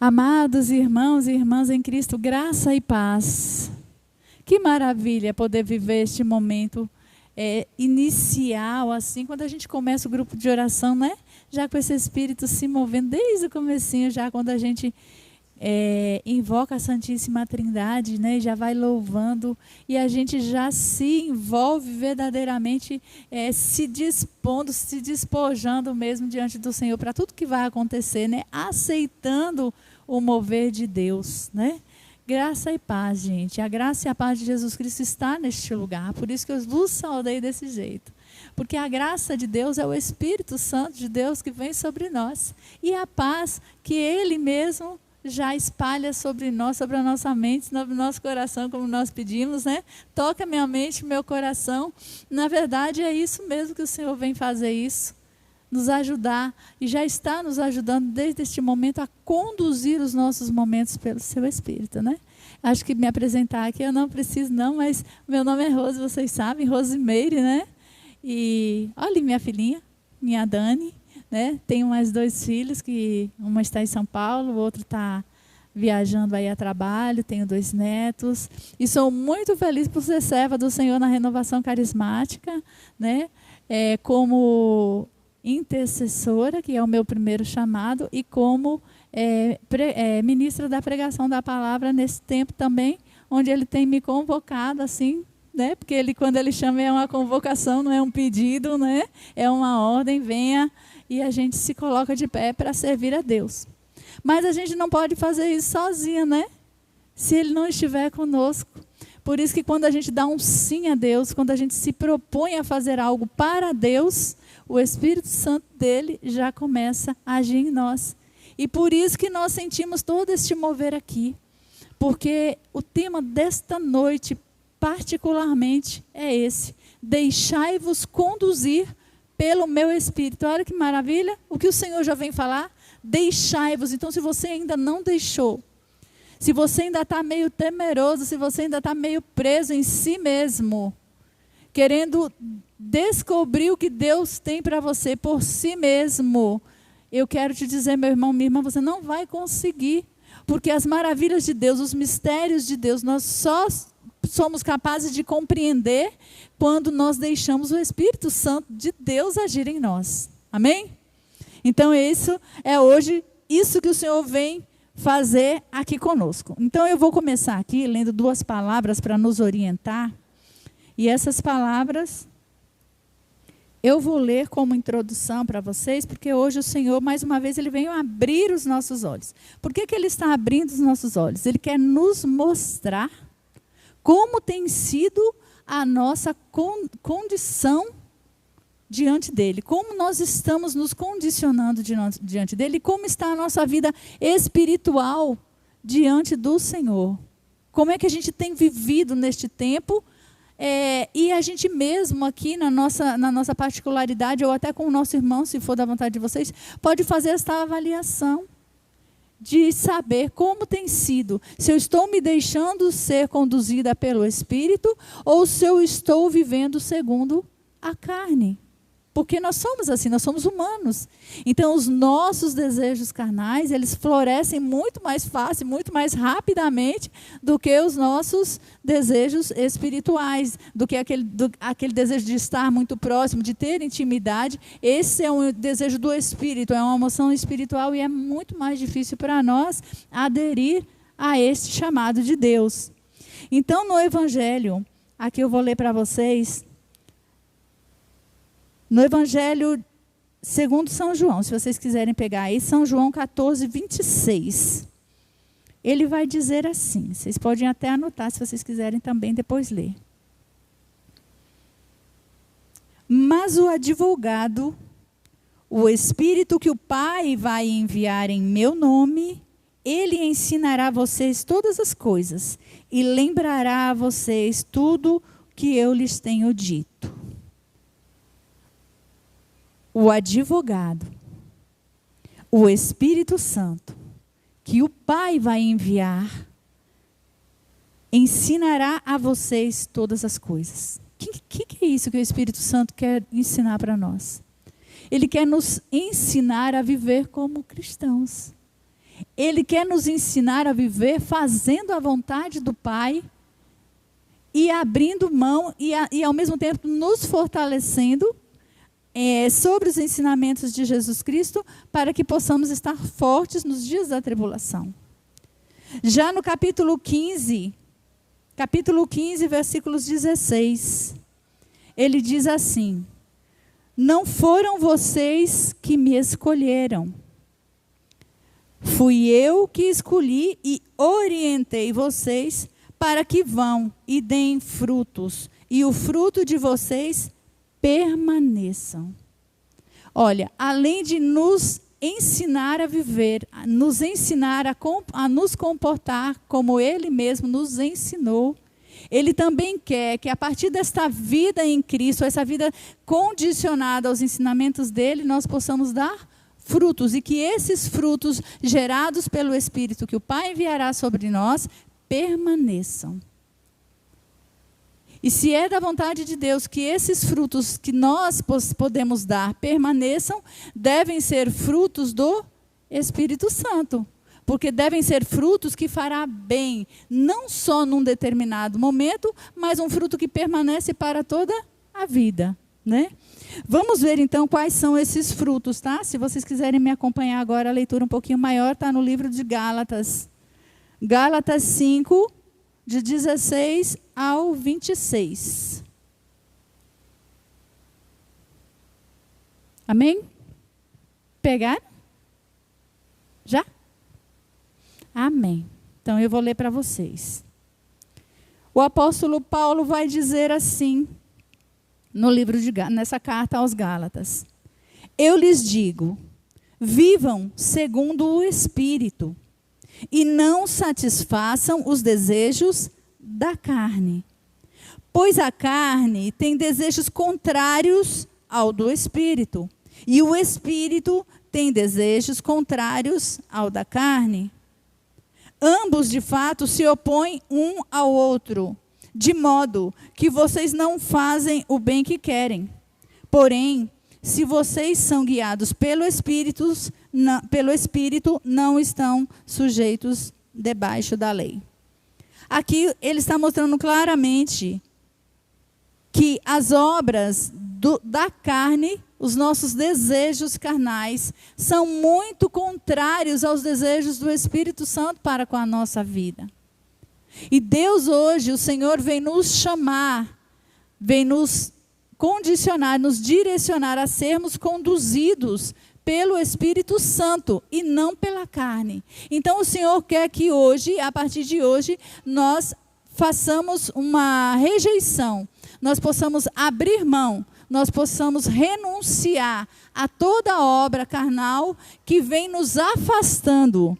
Amados irmãos e irmãs em Cristo, graça e paz. Que maravilha poder viver este momento inicial, assim, quando a gente começa o grupo de oração, né? Já com esse Espírito se movendo desde o comecinho, já quando a gente invoca a Santíssima Trindade, né? Já vai louvando e a gente já se envolve verdadeiramente, se dispondo, se despojando mesmo diante do Senhor para tudo que vai acontecer, né? Aceitando o mover de Deus, né? Graça e paz, gente. A graça e a paz de Jesus Cristo está neste lugar. Por isso que eu vos saudei desse jeito. Porque a graça de Deus é o Espírito Santo de Deus que vem sobre nós. E a paz que Ele mesmo já espalha sobre nós, sobre a nossa mente, sobre o nosso coração, como nós pedimos, né? Toca minha mente, meu coração. Na verdade, é isso mesmo que o Senhor vem fazer isso. Nos ajudar, e já está nos ajudando desde este momento a conduzir os nossos momentos pelo seu Espírito, né? Acho que me apresentar aqui eu não preciso não, mas meu nome é Rose, vocês sabem, Rosimeire, né? E olha minha filhinha, minha Dani, né? Tenho mais 2 filhos, que uma está em São Paulo, o outro está viajando aí a trabalho, tenho 2 netos, e sou muito feliz por ser serva do Senhor na Renovação Carismática, né? Como intercessora, que é o meu primeiro chamado, e como ministra da pregação da palavra nesse tempo também, onde ele tem me convocado assim, né? Porque ele, quando ele chama, é uma convocação, não é um pedido, né? É uma ordem, venha, e a gente se coloca de pé para servir a Deus. Mas a gente não pode fazer isso sozinha, né? Se ele não estiver conosco. Por isso que quando a gente dá um sim a Deus, quando a gente se propõe a fazer algo para Deus, o Espírito Santo dele já começa a agir em nós. E por isso que nós sentimos todo este mover aqui. Porque o tema desta noite, particularmente, é esse: deixai-vos conduzir pelo meu Espírito. Olha que maravilha, o que o Senhor já vem falar, deixai-vos. Então, se você ainda não deixou, se você ainda está meio temeroso, se você ainda está meio preso em si mesmo, querendo descobrir o que Deus tem para você por si mesmo, eu quero te dizer, meu irmão, minha irmã, você não vai conseguir. Porque as maravilhas de Deus, os mistérios de Deus, nós só somos capazes de compreender quando nós deixamos o Espírito Santo de Deus agir em nós. Amém? Então, isso é hoje, isso que o Senhor vem fazer aqui conosco. Então, eu vou começar aqui lendo 2 palavras para nos orientar. E essas palavras eu vou ler como introdução para vocês, porque hoje o Senhor, mais uma vez, Ele veio abrir os nossos olhos. Por que Ele está abrindo os nossos olhos? Ele quer nos mostrar como tem sido a nossa condição diante dEle. Como nós estamos nos condicionando diante dEle. E como está a nossa vida espiritual diante do Senhor. Como é que a gente tem vivido neste tempo. E a gente mesmo aqui na nossa particularidade, ou até com o nosso irmão, se for da vontade de vocês, pode fazer esta avaliação de saber como tem sido, se eu estou me deixando ser conduzida pelo Espírito ou se eu estou vivendo segundo a carne. Porque nós somos assim, nós somos humanos. Então, os nossos desejos carnais, eles florescem muito mais fácil, muito mais rapidamente do que os nossos desejos espirituais, do que aquele desejo de estar muito próximo, de ter intimidade. Esse é um desejo do Espírito, é uma emoção espiritual e é muito mais difícil para nós aderir a este chamado de Deus. Então, no Evangelho, aqui eu vou ler para vocês. No Evangelho segundo São João, se vocês quiserem pegar aí, São João 14, 26. Ele vai dizer assim, vocês podem até anotar se vocês quiserem também depois ler. Mas o advogado, o Espírito que o Pai vai enviar em meu nome, ele ensinará a vocês todas as coisas e lembrará a vocês tudo que eu lhes tenho dito. O advogado, o Espírito Santo, que o Pai vai enviar, ensinará a vocês todas as coisas. O que é isso que o Espírito Santo quer ensinar para nós? Ele quer nos ensinar a viver como cristãos. Ele quer nos ensinar a viver fazendo a vontade do Pai e abrindo mão e ao mesmo tempo nos fortalecendo sobre os ensinamentos de Jesus Cristo para que possamos estar fortes nos dias da tribulação. Já no capítulo 15, versículos 16, ele diz assim: não foram vocês que me escolheram. Fui eu que escolhi e orientei vocês para que vão e deem frutos, e o fruto de vocês permaneçam. Olha, além de nos ensinar a viver, nos ensinar a nos comportar como Ele mesmo nos ensinou, Ele também quer que a partir desta vida em Cristo, essa vida condicionada aos ensinamentos dEle, nós possamos dar frutos, e que esses frutos gerados pelo Espírito que o Pai enviará sobre nós, permaneçam. E se é da vontade de Deus que esses frutos que nós podemos dar permaneçam, devem ser frutos do Espírito Santo. Porque devem ser frutos que fará bem, não só num determinado momento, mas um fruto que permanece para toda a vida, né? Vamos ver então quais são esses frutos, tá? Se vocês quiserem me acompanhar agora, a leitura um pouquinho maior está no livro de Gálatas. Gálatas 5, de 16 ao 26. Amém? Pegaram? Já? Amém. Então eu vou ler para vocês. O apóstolo Paulo vai dizer assim, no livro nessa carta aos Gálatas: eu lhes digo, vivam segundo o Espírito, e não satisfaçam os desejos da carne. Pois a carne tem desejos contrários ao do Espírito, e o Espírito tem desejos contrários ao da carne. Ambos, de fato, se opõem um ao outro, de modo que vocês não fazem o bem que querem. Porém, se vocês são guiados pelo Espírito, não estão sujeitos debaixo da lei. Aqui ele está mostrando claramente que as obras da carne, os nossos desejos carnais, são muito contrários aos desejos do Espírito Santo para com a nossa vida. E Deus hoje, o Senhor, vem nos chamar, vem nos condicionar, nos direcionar a sermos conduzidos pelo Espírito Santo e não pela carne. Então o Senhor quer que hoje, a partir de hoje, nós façamos uma rejeição, nós possamos abrir mão, nós possamos renunciar a toda obra carnal que vem nos afastando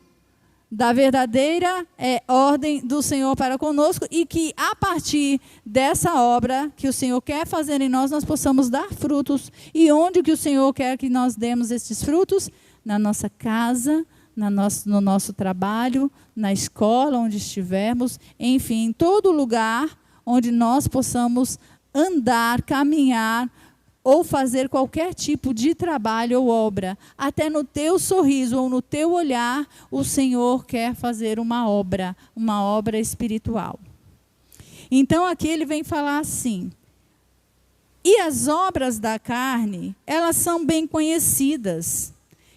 da verdadeira ordem do Senhor para conosco, e que a partir dessa obra que o Senhor quer fazer em nós, nós possamos dar frutos. E onde que o Senhor quer que nós demos estes frutos? Na nossa casa, no nosso trabalho, na escola onde estivermos, enfim, em todo lugar onde nós possamos andar, caminhar, ou fazer qualquer tipo de trabalho ou obra. Até no teu sorriso ou no teu olhar, o Senhor quer fazer uma obra espiritual. Então aqui ele vem falar assim: e as obras da carne, elas são bem conhecidas.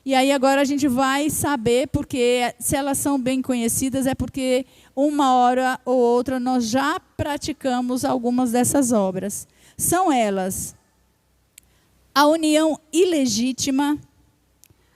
E aí agora a gente vai saber, porque se elas são bem conhecidas, é porque uma hora ou outra nós já praticamos algumas dessas obras. São elas: a união ilegítima,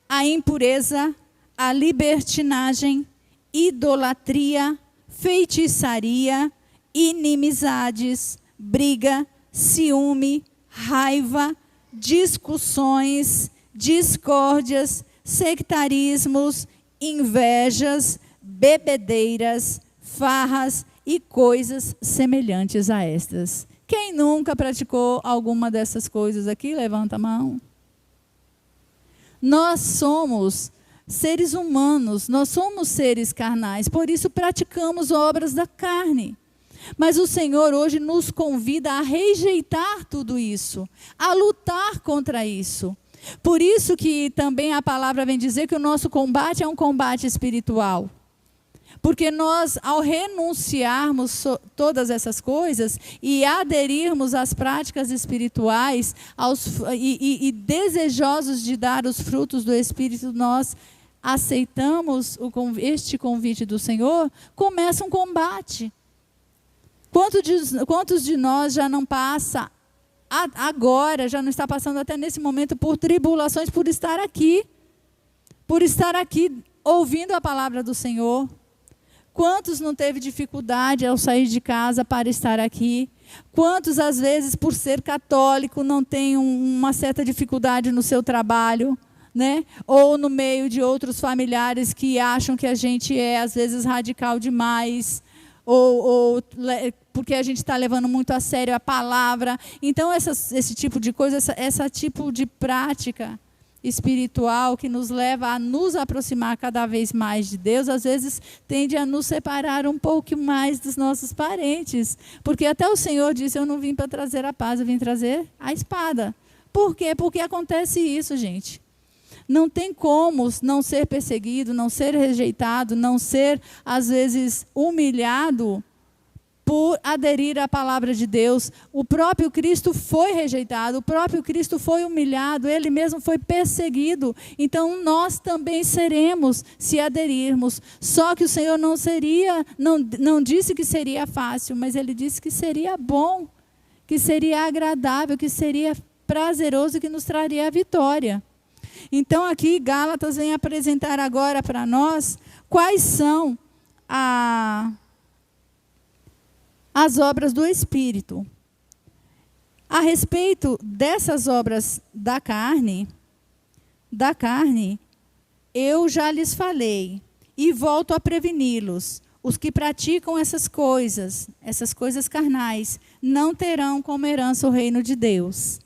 a impureza, a libertinagem, idolatria, feitiçaria, inimizades, briga, ciúme, raiva, discussões, discórdias, sectarismos, invejas, bebedeiras, farras e coisas semelhantes a estas. Quem nunca praticou alguma dessas coisas aqui? Levanta a mão. Nós somos seres humanos, nós somos seres carnais, por isso praticamos obras da carne. Mas o Senhor hoje nos convida a rejeitar tudo isso, a lutar contra isso. Por isso que também a palavra vem dizer que o nosso combate é um combate espiritual. Porque nós, ao renunciarmos todas essas coisas e aderirmos às práticas espirituais e desejosos de dar os frutos do Espírito, nós aceitamos este convite do Senhor, começa um combate. Quantos de nós já não passa agora, já não está passando até nesse momento por tribulações por estar aqui ouvindo a palavra do Senhor? Quantos não teve dificuldade ao sair de casa para estar aqui? Quantos, às vezes, por ser católico, não tem uma certa dificuldade no seu trabalho, né? Ou no meio de outros familiares que acham que a gente é, às vezes, radical demais, ou porque a gente está levando muito a sério a palavra. Então, esse tipo de coisa, esse tipo de prática espiritual que nos leva a nos aproximar cada vez mais de Deus, às vezes tende a nos separar um pouco mais dos nossos parentes. Porque até o Senhor disse, eu não vim para trazer a paz, eu vim trazer a espada. Por quê? Porque acontece isso, gente. Não tem como não ser perseguido, não ser rejeitado, não ser, às vezes, humilhado por aderir à palavra de Deus. O próprio Cristo foi rejeitado, o próprio Cristo foi humilhado, ele mesmo foi perseguido. Então nós também seremos, se aderirmos. Só que o Senhor não disse que seria fácil, mas ele disse que seria bom, que seria agradável, que seria prazeroso e que nos traria a vitória. Então aqui Gálatas vem apresentar agora para nós quais são as obras do Espírito. A respeito dessas obras da carne, eu já lhes falei e volto a preveni-los. Os que praticam essas coisas carnais, não terão como herança o reino de Deus.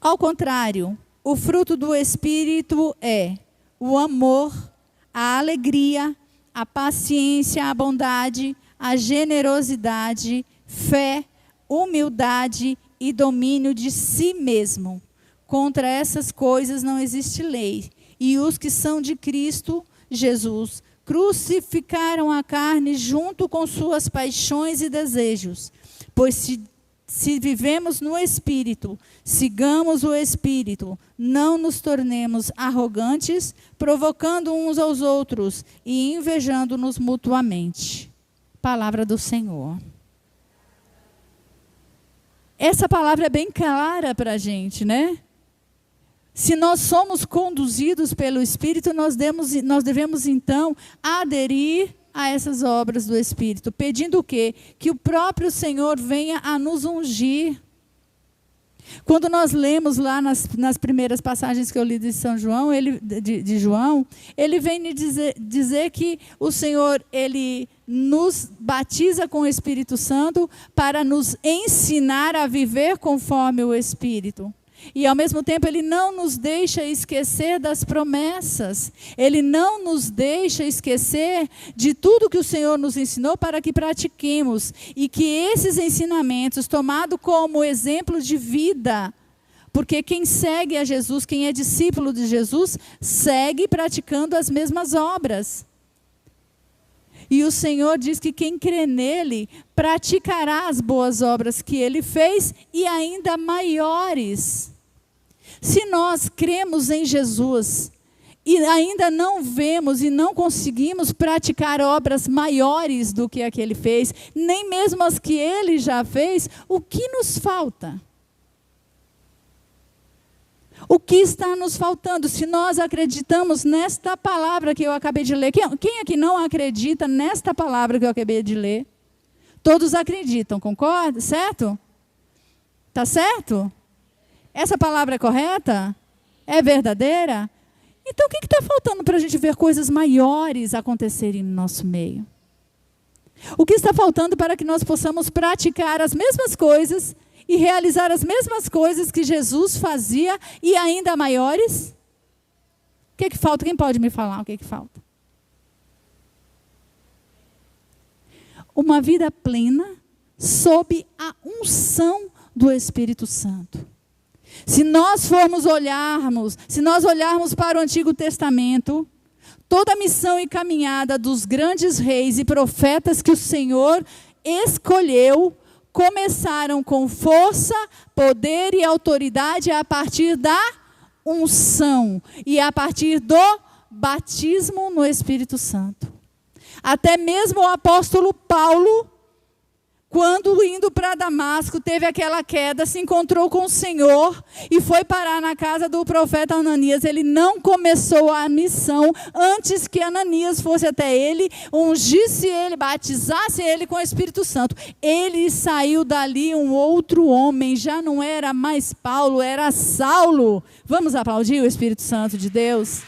Ao contrário, o fruto do Espírito é o amor, a alegria, a paciência, a bondade, a generosidade, fé, humildade e domínio de si mesmo. Contra essas coisas não existe lei. E os que são de Cristo Jesus crucificaram a carne junto com suas paixões e desejos. Pois se vivemos no Espírito, sigamos o Espírito, não nos tornemos arrogantes, provocando uns aos outros e invejando-nos mutuamente. Palavra do Senhor. Essa palavra é bem clara para a gente, né? Se nós somos conduzidos pelo Espírito, nós devemos então aderir a essas obras do Espírito, pedindo o quê? Que o próprio Senhor venha a nos ungir. Quando nós lemos lá nas primeiras passagens que eu li de São João, de João, ele vem dizer que o Senhor, ele nos batiza com o Espírito Santo para nos ensinar a viver conforme o Espírito. E, ao mesmo tempo, ele não nos deixa esquecer das promessas. Ele não nos deixa esquecer de tudo que o Senhor nos ensinou para que pratiquemos. E que esses ensinamentos, tomados como exemplo de vida, porque quem segue a Jesus, quem é discípulo de Jesus, segue praticando as mesmas obras. E o Senhor diz que quem crê nele praticará as boas obras que ele fez e ainda maiores. Se nós cremos em Jesus e ainda não vemos e não conseguimos praticar obras maiores do que a que ele fez, nem mesmo as que ele já fez, o que nos falta? O que está nos faltando? Se nós acreditamos nesta palavra que eu acabei de ler. Quem aqui não acredita nesta palavra que eu acabei de ler? Todos acreditam, concorda? Certo? Está certo? Essa palavra é correta? É verdadeira? Então o que está faltando para a gente ver coisas maiores acontecerem no nosso meio? O que está faltando para que nós possamos praticar as mesmas coisas e realizar as mesmas coisas que Jesus fazia e ainda maiores? O que falta? Quem pode me falar o que falta? Uma vida plena sob a unção do Espírito Santo. Se nós olharmos para o Antigo Testamento, toda a missão e caminhada dos grandes reis e profetas que o Senhor escolheu, começaram com força, poder e autoridade a partir da unção e a partir do batismo no Espírito Santo. Até mesmo o apóstolo Paulo, quando indo para Damasco, teve aquela queda, se encontrou com o Senhor e foi parar na casa do profeta Ananias. Ele não começou a missão antes que Ananias fosse até ele, ungisse ele, batizasse ele com o Espírito Santo. Ele saiu dali um outro homem, já não era mais Paulo, era Saulo. Vamos aplaudir o Espírito Santo de Deus?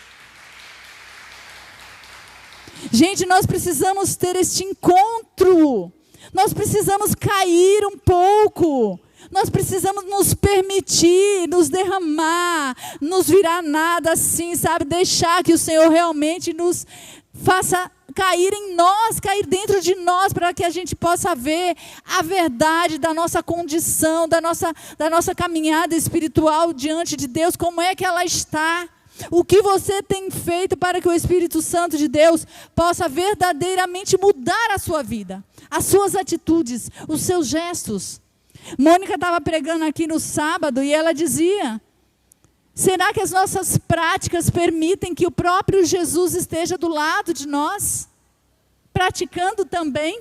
Gente, nós precisamos ter este encontro. Nós precisamos cair um pouco. Nós precisamos nos permitir, nos derramar, nos virar nada assim, sabe? Deixar que o Senhor realmente nos faça cair em nós, cair dentro de nós, para que a gente possa ver a verdade da nossa condição, da nossa caminhada espiritual diante de Deus, como é que ela está. O que você tem feito para que o Espírito Santo de Deus possa verdadeiramente mudar a sua vida, as suas atitudes, os seus gestos. Mônica estava pregando aqui no sábado e ela dizia: será que as nossas práticas permitem que o próprio Jesus esteja do lado de nós, praticando também?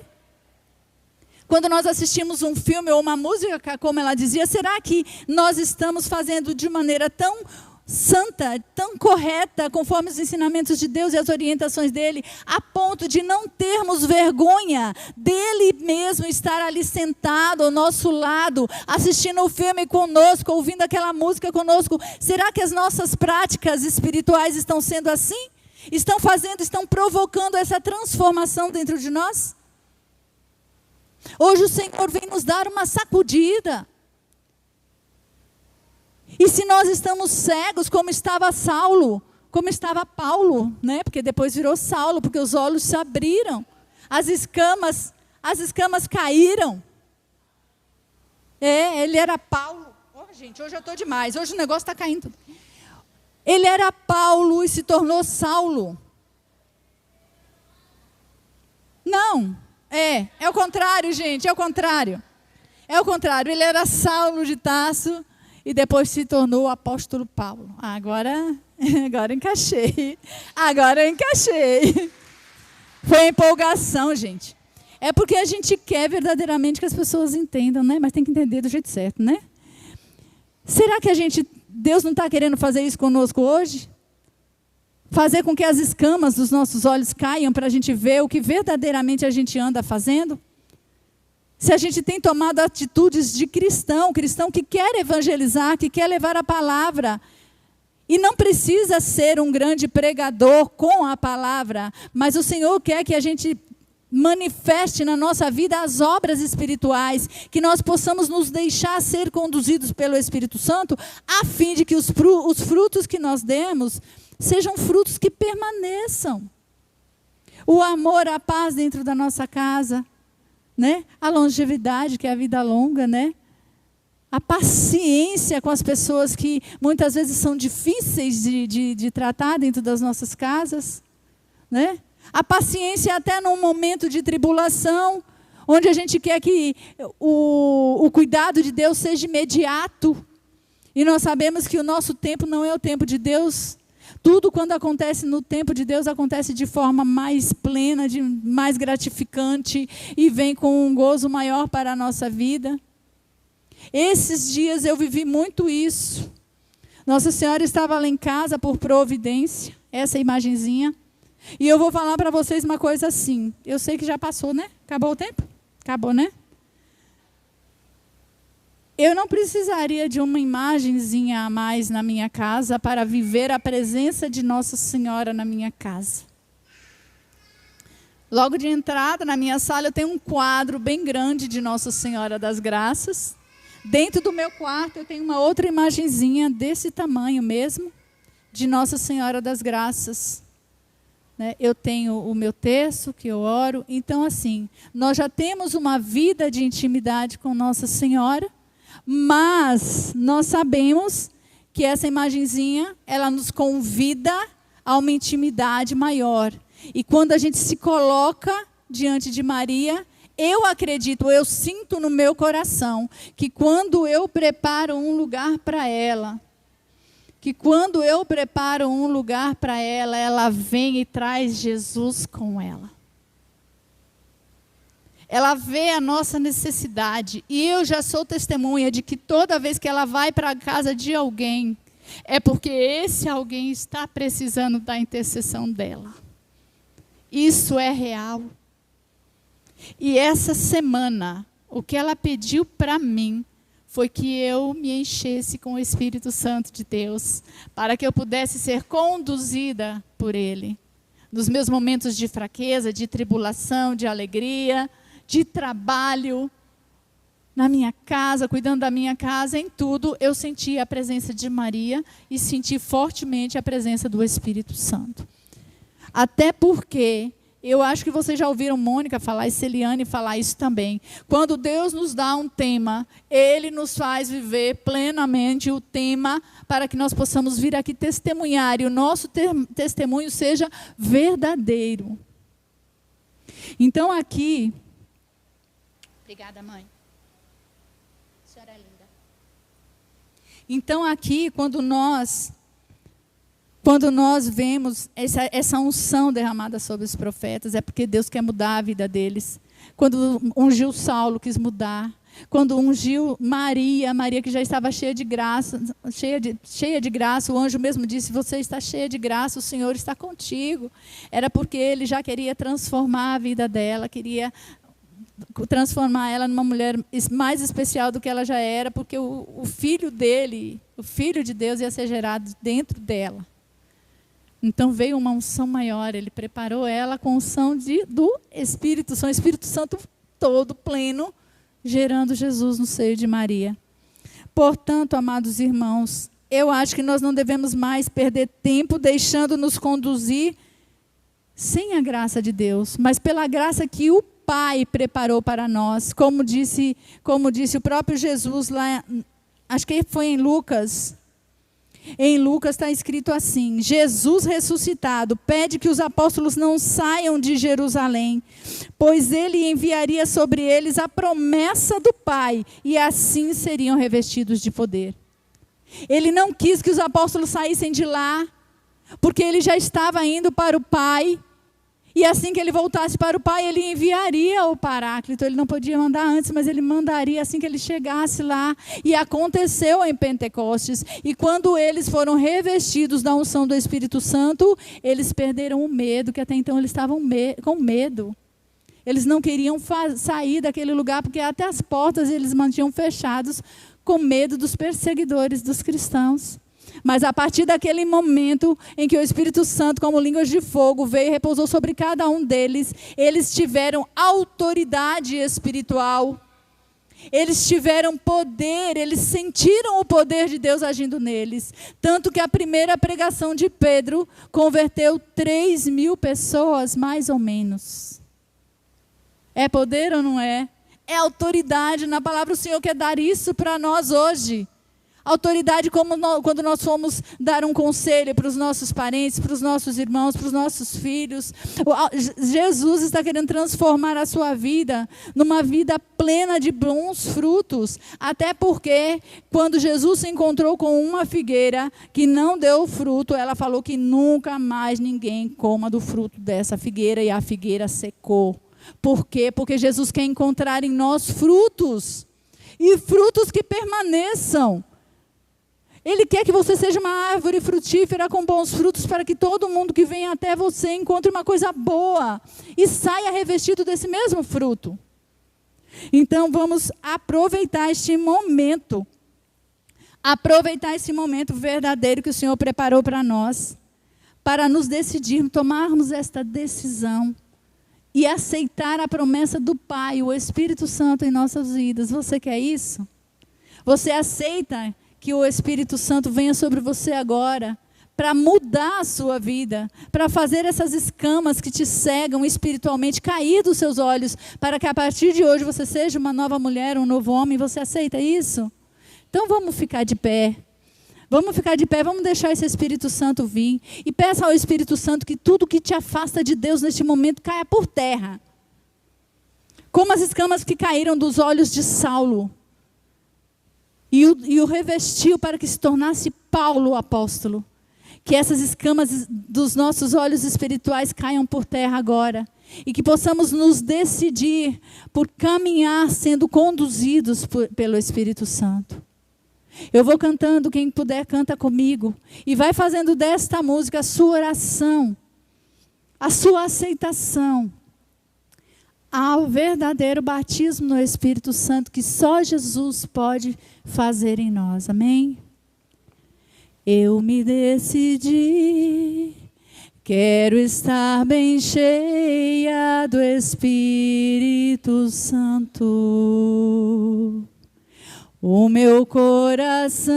Quando nós assistimos um filme ou uma música, como ela dizia, será que nós estamos fazendo de maneira tão santa, tão correta, conforme os ensinamentos de Deus e as orientações dele, a ponto de não termos vergonha dele mesmo estar ali sentado ao nosso lado, assistindo o filme conosco, ouvindo aquela música conosco? Será que as nossas práticas espirituais estão sendo assim? Estão provocando essa transformação dentro de nós? Hoje o Senhor vem nos dar uma sacudida. E se nós estamos cegos, como estava Saulo, como estava Paulo, né? Porque depois virou Saulo, porque os olhos se abriram, as escamas caíram. Ele era Paulo. Gente, hoje eu estou demais, hoje o negócio está caindo. Ele era Paulo e se tornou Saulo. Não, é o contrário, gente, é o contrário. É o contrário, ele era Saulo de Tarso e depois se tornou o apóstolo Paulo. Agora encaixei. Agora eu encaixei. Foi empolgação, gente. É porque a gente quer verdadeiramente que as pessoas entendam, né? Mas tem que entender do jeito certo, né? Será que Deus não está querendo fazer isso conosco hoje? Fazer com que as escamas dos nossos olhos caiam para a gente ver o que verdadeiramente a gente anda fazendo? Se a gente tem tomado atitudes de cristão que quer evangelizar, que quer levar a palavra, e não precisa ser um grande pregador com a palavra, mas o Senhor quer que a gente manifeste na nossa vida as obras espirituais, que nós possamos nos deixar ser conduzidos pelo Espírito Santo, a fim de que os frutos que nós demos sejam frutos que permaneçam. O amor, a paz dentro da nossa casa, né? A longevidade, que é a vida longa, né? A paciência com as pessoas que muitas vezes são difíceis de tratar dentro das nossas casas, né? A paciência até num momento de tribulação, onde a gente quer que o cuidado de Deus seja imediato, e nós sabemos que o nosso tempo não é o tempo de Deus. Tudo quando acontece no tempo de Deus acontece de forma mais plena, mais gratificante e vem com um gozo maior para a nossa vida. Esses dias eu vivi muito isso. Nossa Senhora estava lá em casa por providência, essa imagenzinha. E eu vou falar para vocês uma coisa assim. Eu sei que já passou, né? Acabou o tempo? Acabou, né? Eu não precisaria de uma imagenzinha a mais na minha casa para viver a presença de Nossa Senhora na minha casa. Logo de entrada, na minha sala, eu tenho um quadro bem grande de Nossa Senhora das Graças. Dentro do meu quarto, eu tenho uma outra imagenzinha desse tamanho mesmo, de Nossa Senhora das Graças. Eu tenho o meu terço, que eu oro. Então, assim, nós já temos uma vida de intimidade com Nossa Senhora, Mas nós sabemos que essa imagenzinha, ela nos convida a uma intimidade maior. E quando a gente se coloca diante de Maria, eu acredito, eu sinto no meu coração que quando eu preparo um lugar para ela, ela vem e traz Jesus com ela. Ela vê a nossa necessidade. E eu já sou testemunha de que toda vez que ela vai para a casa de alguém, é porque esse alguém está precisando da intercessão dela. Isso é real. E essa semana, o que ela pediu para mim foi que eu me enchesse com o Espírito Santo de Deus, para que eu pudesse ser conduzida por Ele. Nos meus momentos de fraqueza, de tribulação, de alegria, de trabalho, na minha casa, cuidando da minha casa, em tudo, eu senti a presença de Maria e senti fortemente a presença do Espírito Santo. Até porque, eu acho que vocês já ouviram Mônica falar e Celiane falar isso também. Quando Deus nos dá um tema, Ele nos faz viver plenamente o tema para que nós possamos vir aqui testemunhar e o nosso testemunho seja verdadeiro. Então aqui... Obrigada, mãe. A senhora é linda. Então aqui, quando nós vemos essa unção derramada sobre os profetas, é porque Deus quer mudar a vida deles. Quando ungiu Saulo, quis mudar. Quando ungiu Maria que já estava cheia de graça, o anjo mesmo disse, você está cheia de graça, o Senhor está contigo. Era porque Ele já queria transformar a vida dela, queria transformar ela numa mulher mais especial do que ela já era, porque o filho dele, o Filho de Deus ia ser gerado dentro dela. Então veio uma unção maior, Ele preparou ela com a unção do Espírito Santo, o Espírito Santo todo pleno, gerando Jesus no seio de Maria. Portanto, amados irmãos, eu acho que nós não devemos mais perder tempo deixando-nos conduzir sem a graça de Deus, mas pela graça que o Pai preparou para nós, como disse o próprio Jesus lá, acho que foi em Lucas. Em Lucas está escrito assim, Jesus ressuscitado pede que os apóstolos não saiam de Jerusalém, pois Ele enviaria sobre eles a promessa do Pai, e assim seriam revestidos de poder. Ele não quis que os apóstolos saíssem de lá, porque Ele já estava indo para o Pai, e assim que Ele voltasse para o Pai, Ele enviaria o Paráclito. Ele não podia mandar antes, mas Ele mandaria assim que Ele chegasse lá. E aconteceu em Pentecostes. E quando eles foram revestidos da unção do Espírito Santo, eles perderam o medo, que até então eles estavam com medo. Eles não queriam sair daquele lugar, porque até as portas eles mantinham fechados, com medo dos perseguidores dos cristãos. Mas a partir daquele momento em que o Espírito Santo, como línguas de fogo, veio e repousou sobre cada um deles, eles tiveram autoridade espiritual, eles tiveram poder, eles sentiram o poder de Deus agindo neles. Tanto que a primeira pregação de Pedro converteu 3.000 pessoas, mais ou menos. É poder ou não é? É autoridade. Na palavra, o Senhor quer dar isso para nós hoje. Autoridade como quando nós fomos dar um conselho para os nossos parentes, para os nossos irmãos, para os nossos filhos. Jesus está querendo transformar a sua vida numa vida plena de bons frutos. Até porque quando Jesus se encontrou com uma figueira que não deu fruto, ela falou que nunca mais ninguém coma do fruto dessa figueira, e a figueira secou. Por quê? Porque Jesus quer encontrar em nós frutos, e frutos que permaneçam. Ele quer que você seja uma árvore frutífera com bons frutos, para que todo mundo que vem até você encontre uma coisa boa e saia revestido desse mesmo fruto. Então vamos aproveitar este momento verdadeiro que o Senhor preparou para nós, para nos decidirmos, tomarmos esta decisão e aceitar a promessa do Pai, o Espírito Santo em nossas vidas. Você quer isso? Você aceita que o Espírito Santo venha sobre você agora, para mudar a sua vida, para fazer essas escamas que te cegam espiritualmente cair dos seus olhos, para que a partir de hoje você seja uma nova mulher, um novo homem? Você aceita isso? Então vamos ficar de pé. Vamos ficar de pé, vamos deixar esse Espírito Santo vir. E peça ao Espírito Santo que tudo que te afasta de Deus neste momento caia por terra. Como as escamas que caíram dos olhos de Saulo. E o revestiu para que se tornasse Paulo o apóstolo. Que essas escamas dos nossos olhos espirituais caiam por terra agora. E que possamos nos decidir por caminhar sendo conduzidos pelo Espírito Santo. Eu vou cantando, quem puder canta comigo. E vai fazendo desta música a sua oração, a sua aceitação ao verdadeiro batismo no Espírito Santo que só Jesus pode fazer em nós. Amém? Eu me decidi, quero estar bem cheia do Espírito Santo. O meu coração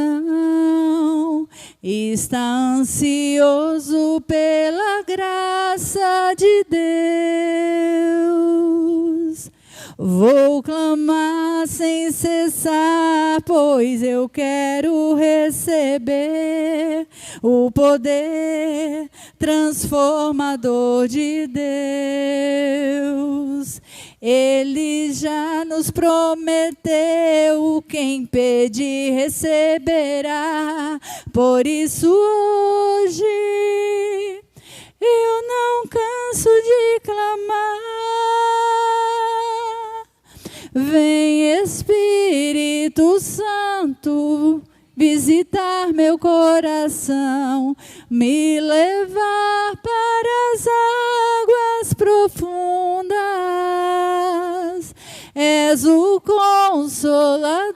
está ansioso pela graça de Deus. Vou clamar sem cessar, pois eu quero receber o poder transformador de Deus. Ele já nos prometeu, quem pedir receberá. Por isso hoje eu não canso de clamar. Vem Espírito Santo visitar meu coração, me levar para as águas profundas. És o Consolador,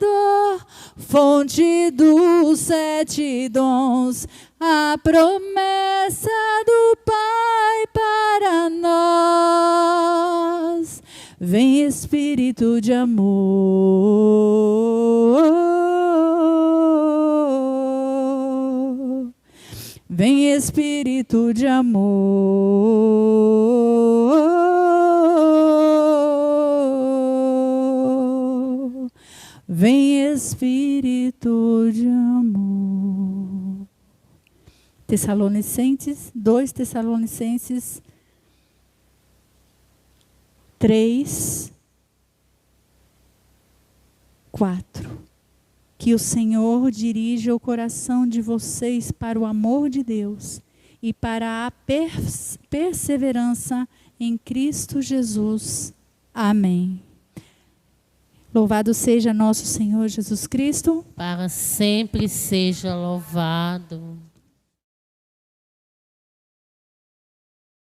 fonte dos 7 dons, a promessa do Pai para nós. Vem Espírito de amor, vem Espírito de amor, vem Espírito de amor. Tessalonicenses, 2 Tessalonicenses 3, 4. Que o Senhor dirija o coração de vocês para o amor de Deus e para a perseverança em Cristo Jesus. Amém. Louvado seja nosso Senhor Jesus Cristo. Para sempre seja louvado.